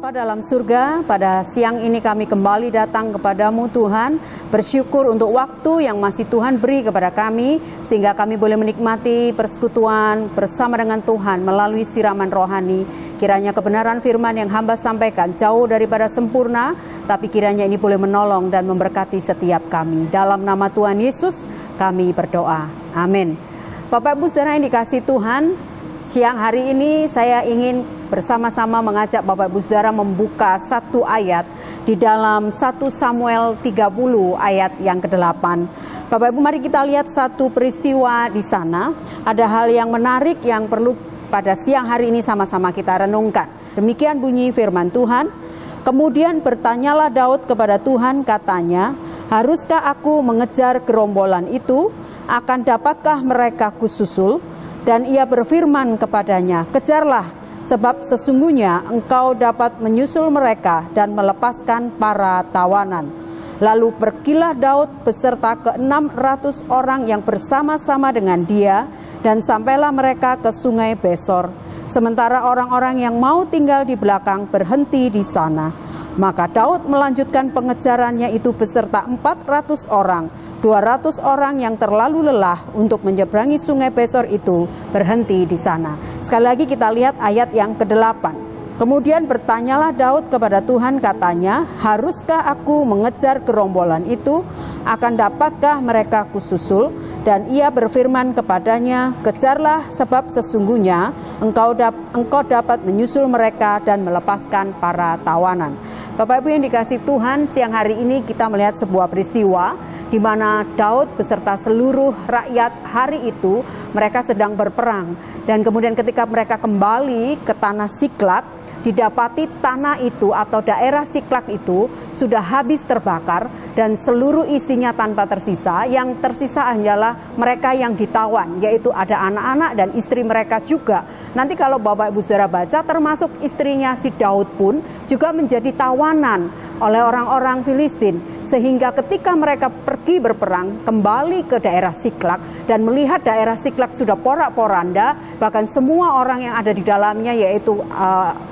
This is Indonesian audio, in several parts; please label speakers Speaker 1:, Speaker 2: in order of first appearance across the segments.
Speaker 1: Bapa dalam surga, pada siang ini kami kembali datang kepadamu Tuhan, bersyukur untuk waktu yang masih Tuhan beri kepada kami, sehingga kami boleh menikmati persekutuan bersama dengan Tuhan melalui siraman rohani. Kiranya kebenaran firman yang hamba sampaikan jauh daripada sempurna, tapi kiranya ini boleh menolong dan memberkati setiap kami. Dalam nama Tuhan Yesus kami berdoa, amin. Bapak Ibu saudara yang dikasihi Tuhan, siang hari ini saya ingin bersama-sama mengajak Bapak Ibu Saudara membuka satu ayat di dalam 1 Samuel 30 ayat yang ke-8. Bapak Ibu, mari kita lihat satu peristiwa di sana. Ada hal yang menarik yang perlu pada siang hari ini sama-sama kita renungkan. Demikian bunyi firman Tuhan. Kemudian bertanyalah Daud kepada Tuhan, katanya, haruskah aku mengejar gerombolan itu? Akan dapatkah mereka kususul? Dan ia berfirman kepadanya, kejarlah, sebab sesungguhnya engkau dapat menyusul mereka dan melepaskan para tawanan. Lalu pergilah Daud beserta ke-600 orang yang bersama-sama dengan dia, dan sampailah mereka ke sungai Besor. Sementara orang-orang yang mau tinggal di belakang berhenti di sana. Maka Daud melanjutkan pengejarannya itu beserta 400 orang. 200 orang yang terlalu lelah untuk menyeberangi sungai Besor itu berhenti di sana. Sekali lagi kita lihat ayat yang ke-8. Kemudian bertanyalah Daud kepada Tuhan, katanya, haruskah aku mengejar gerombolan itu? Akan dapatkah mereka kususul? Dan ia berfirman kepadanya, kejarlah, sebab sesungguhnya engkau dapat menyusul mereka dan melepaskan para tawanan. Bapak Ibu yang dikasihi Tuhan, siang hari ini kita melihat sebuah peristiwa di mana Daud beserta seluruh rakyat hari itu mereka sedang berperang. Dan kemudian ketika mereka kembali ke tanah Siklag, didapati tanah itu atau daerah Siklag itu sudah habis terbakar dan seluruh isinya tanpa tersisa. Yang tersisa hanyalah mereka yang ditawan, yaitu ada anak-anak dan istri mereka juga. Nanti kalau Bapak Ibu Saudara baca, termasuk istrinya si Daud pun juga menjadi tawanan oleh orang-orang Filistin, sehingga ketika mereka pergi berperang kembali ke daerah Siklag dan melihat daerah Siklag sudah porak-poranda, bahkan semua orang yang ada di dalamnya yaitu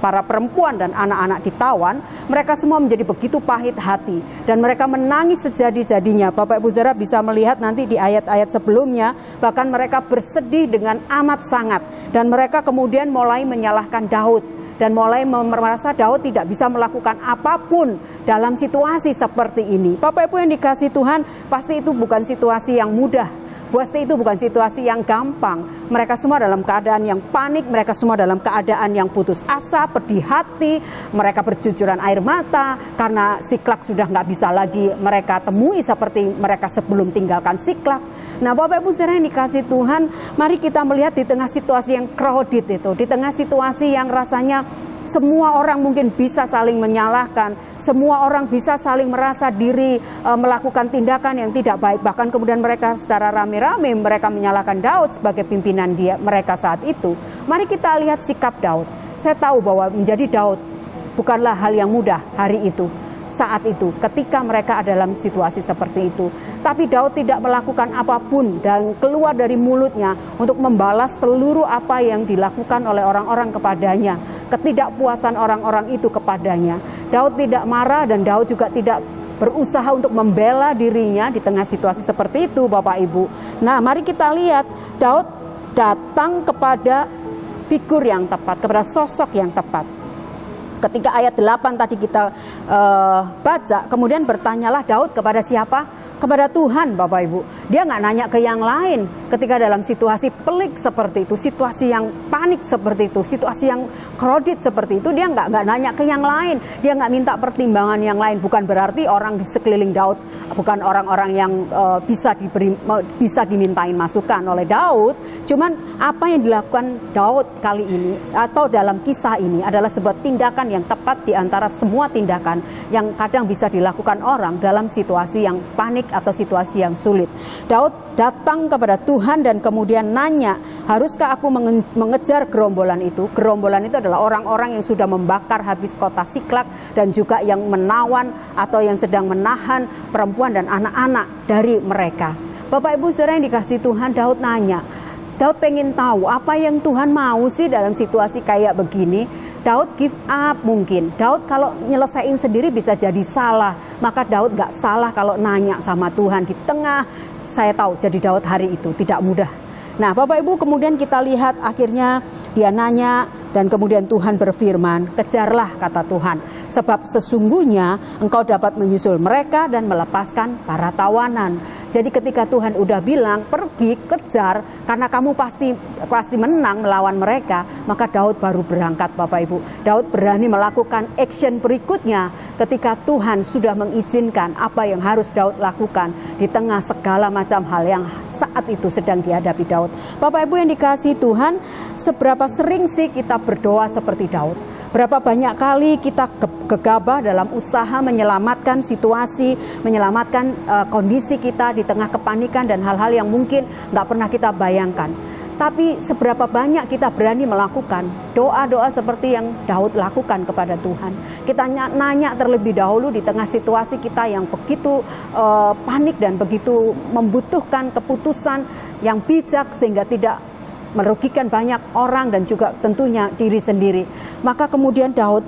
Speaker 1: para perempuan dan anak-anak ditawan, mereka semua menjadi begitu pahit hati dan mereka menangis sejadi-jadinya. Bapak Ibu Saudara bisa melihat nanti di ayat-ayat sebelumnya, bahkan mereka bersedih dengan amat sangat dan mereka kemudian mulai menyalahkan Daud dan mulai merasa Daud tidak bisa melakukan apapun dalam situasi seperti ini. Bapak Ibu yang dikasihi Tuhan, pasti itu bukan situasi yang mudah. Pasti itu bukan situasi yang gampang. Mereka semua dalam keadaan yang panik, mereka semua dalam keadaan yang putus asa, pedih hati, mereka bercucuran air mata karena Siklag sudah nggak bisa lagi mereka temui seperti mereka sebelum tinggalkan Siklag. Nah, Bapak Ibu Saudara yang dikasihi Tuhan, mari kita melihat di tengah situasi yang crowded itu, di tengah situasi yang rasanya semua orang mungkin bisa saling menyalahkan, semua orang bisa saling merasa diri melakukan tindakan yang tidak baik. Bahkan kemudian mereka secara rame-rame mereka menyalahkan Daud sebagai pimpinan mereka saat itu. Mari kita lihat sikap Daud. Saya tahu bahwa menjadi Daud bukanlah hal yang mudah hari itu. Saat itu ketika mereka ada dalam situasi seperti itu, tapi Daud tidak melakukan apapun dan keluar dari mulutnya untuk membalas seluruh apa yang dilakukan oleh orang-orang kepadanya, ketidakpuasan orang-orang itu kepadanya. Daud tidak marah dan Daud juga tidak berusaha untuk membela dirinya di tengah situasi seperti itu, Bapak Ibu. Nah, mari kita lihat Daud datang kepada figur yang tepat, kepada sosok yang tepat. Ketika ayat 8 tadi kita baca, kemudian bertanyalah Daud kepada siapa? Kepada Tuhan, Bapak Ibu. Dia nggak nanya ke yang lain ketika dalam situasi pelik seperti itu, situasi yang panik seperti itu, situasi yang crowded seperti itu, dia nggak nanya ke yang lain. Dia nggak minta pertimbangan yang lain. Bukan berarti orang di sekeliling Daud bukan orang-orang yang bisa dimintain masukan oleh Daud. Cuman apa yang dilakukan Daud kali ini atau dalam kisah ini adalah sebuah tindakan yang tepat di antara semua tindakan yang kadang bisa dilakukan orang dalam situasi yang panik atau situasi yang sulit. Daud datang kepada Tuhan dan kemudian nanya, haruskah aku mengejar gerombolan itu? Gerombolan itu adalah orang-orang yang sudah membakar habis kota Siklag dan juga yang menawan atau yang sedang menahan perempuan dan anak-anak dari mereka. Bapak Ibu Saudara yang dikasihi Tuhan, Daud nanya, Daud pengen tahu apa yang Tuhan mau sih dalam situasi kayak begini. Daud give up mungkin. Daud kalau nyelesain sendiri bisa jadi salah. Maka Daud gak salah kalau nanya sama Tuhan di tengah. Saya tahu jadi Daud hari itu tidak mudah. Nah Bapak Ibu, kemudian kita lihat akhirnya dia nanya dan kemudian Tuhan berfirman, kejarlah kata Tuhan. Sebab sesungguhnya engkau dapat menyusul mereka dan melepaskan para tawanan. Jadi ketika Tuhan udah bilang pergi kejar karena kamu pasti menang melawan mereka, maka Daud baru berangkat Bapak Ibu. Daud berani melakukan action berikutnya ketika Tuhan sudah mengizinkan apa yang harus Daud lakukan di tengah segala macam hal yang saat itu sedang dihadapi Daud. Bapak Ibu yang dikasihi Tuhan, seberapa sering sih kita berdoa seperti Daud? Berapa banyak kali kita gegabah dalam usaha menyelamatkan situasi, menyelamatkan kondisi kita di tengah kepanikan dan hal-hal yang mungkin nggak pernah kita bayangkan. Tapi seberapa banyak kita berani melakukan doa-doa seperti yang Daud lakukan kepada Tuhan. Kita nanya terlebih dahulu di tengah situasi kita yang begitu panik dan begitu membutuhkan keputusan yang bijak sehingga tidak merugikan banyak orang dan juga tentunya diri sendiri. Maka kemudian Daud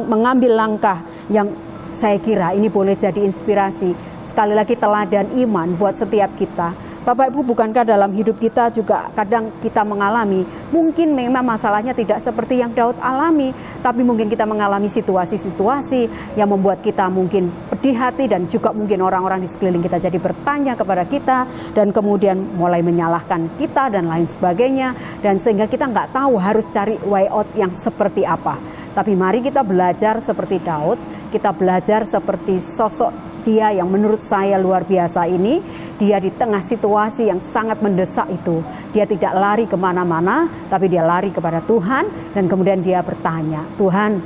Speaker 1: mengambil langkah yang saya kira ini boleh jadi inspirasi. Sekali lagi teladan iman buat setiap kita. Bapak Ibu, bukankah dalam hidup kita juga kadang kita mengalami, mungkin memang masalahnya tidak seperti yang Daud alami, tapi mungkin kita mengalami situasi-situasi yang membuat kita mungkin pedih hati dan juga mungkin orang-orang di sekeliling kita jadi bertanya kepada kita dan kemudian mulai menyalahkan kita dan lain sebagainya, dan sehingga kita nggak tahu harus cari way out yang seperti apa. Tapi mari kita belajar seperti Daud, kita belajar seperti sosok dia yang menurut saya luar biasa ini. Dia di tengah situasi yang sangat mendesak itu, dia tidak lari kemana-mana, tapi dia lari kepada Tuhan dan kemudian dia bertanya, Tuhan,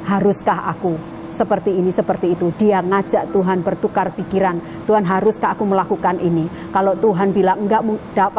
Speaker 1: haruskah aku seperti ini, seperti itu? Dia ngajak Tuhan bertukar pikiran, Tuhan, haruskah aku melakukan ini? Kalau Tuhan bilang enggak,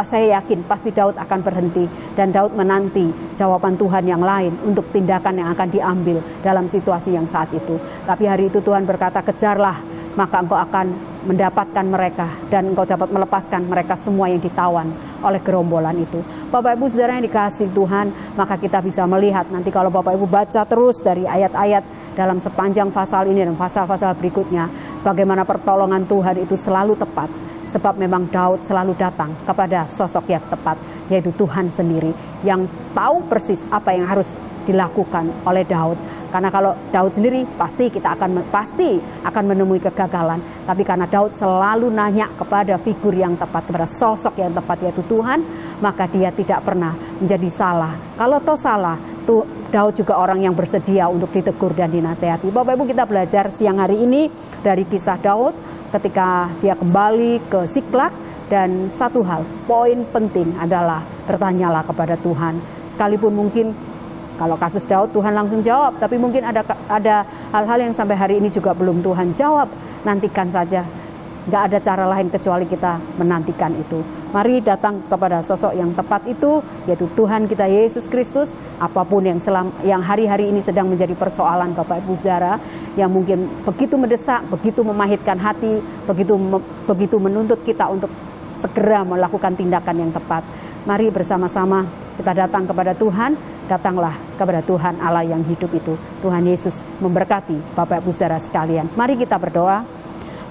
Speaker 1: saya yakin pasti Daud akan berhenti dan Daud menanti jawaban Tuhan yang lain untuk tindakan yang akan diambil dalam situasi yang saat itu. Tapi hari itu Tuhan berkata, kejarlah, maka engkau akan mendapatkan mereka dan engkau dapat melepaskan mereka semua yang ditawan oleh gerombolan itu. Bapak Ibu saudara yang dikasihi Tuhan, maka kita bisa melihat nanti kalau Bapak Ibu baca terus dari ayat-ayat dalam sepanjang pasal ini dan pasal-pasal berikutnya, bagaimana pertolongan Tuhan itu selalu tepat. Sebab memang Daud selalu datang kepada sosok yang tepat, yaitu Tuhan sendiri yang tahu persis apa yang harus dilakukan oleh Daud. Karena kalau Daud sendiri pasti akan menemui kegagalan. Tapi karena Daud selalu nanya kepada figur yang tepat, kepada sosok yang tepat yaitu Tuhan, maka dia tidak pernah menjadi salah. Kalau toh salah, Daud juga orang yang bersedia untuk ditegur dan dinasehati. Bapak Ibu, kita belajar siang hari ini dari kisah Daud ketika dia kembali ke Siklag. Dan satu hal, poin penting adalah bertanyalah kepada Tuhan. Sekalipun mungkin kalau kasus Daud Tuhan langsung jawab, tapi mungkin ada hal-hal yang sampai hari ini juga belum Tuhan jawab. Nantikan saja, gak ada cara lain kecuali kita menantikan itu. Mari datang kepada sosok yang tepat itu, yaitu Tuhan kita Yesus Kristus. Apapun yang hari-hari ini sedang menjadi persoalan Bapak Ibu Saudara, yang mungkin begitu mendesak, begitu memahitkan hati, begitu menuntut kita untuk segera melakukan tindakan yang tepat. Mari bersama-sama kita datang kepada Tuhan. Datanglah kepada Tuhan Allah yang hidup itu. Tuhan Yesus memberkati Bapak Ibu Saudara sekalian. Mari kita berdoa.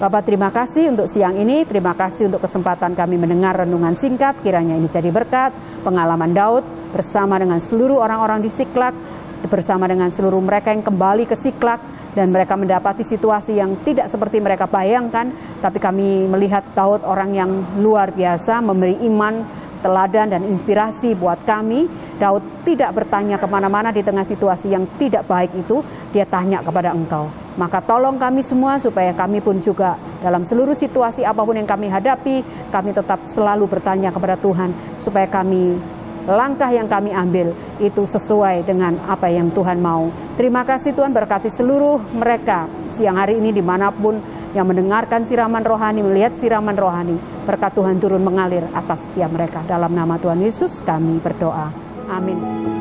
Speaker 1: Bapak, terima kasih untuk siang ini. Terima kasih untuk kesempatan kami mendengar renungan singkat. Kiranya ini jadi berkat. Pengalaman Daud bersama dengan seluruh orang-orang di Siklag, bersama dengan seluruh mereka yang kembali ke Siklag, dan mereka mendapati situasi yang tidak seperti mereka bayangkan. Tapi kami melihat Daud orang yang luar biasa, memberi iman, teladan dan inspirasi buat kami. Daud tidak bertanya kemana-mana di tengah situasi yang tidak baik itu, dia tanya kepada Engkau. Maka tolong kami semua supaya kami pun juga dalam seluruh situasi apapun yang kami hadapi, kami tetap selalu bertanya kepada Tuhan, supaya langkah yang kami ambil itu sesuai dengan apa yang Tuhan mau. Terima kasih Tuhan, berkati seluruh mereka siang hari ini dimanapun yang mendengarkan siraman rohani, melihat siraman rohani. Berkat Tuhan turun mengalir atas setiap mereka. Dalam nama Tuhan Yesus kami berdoa. Amin.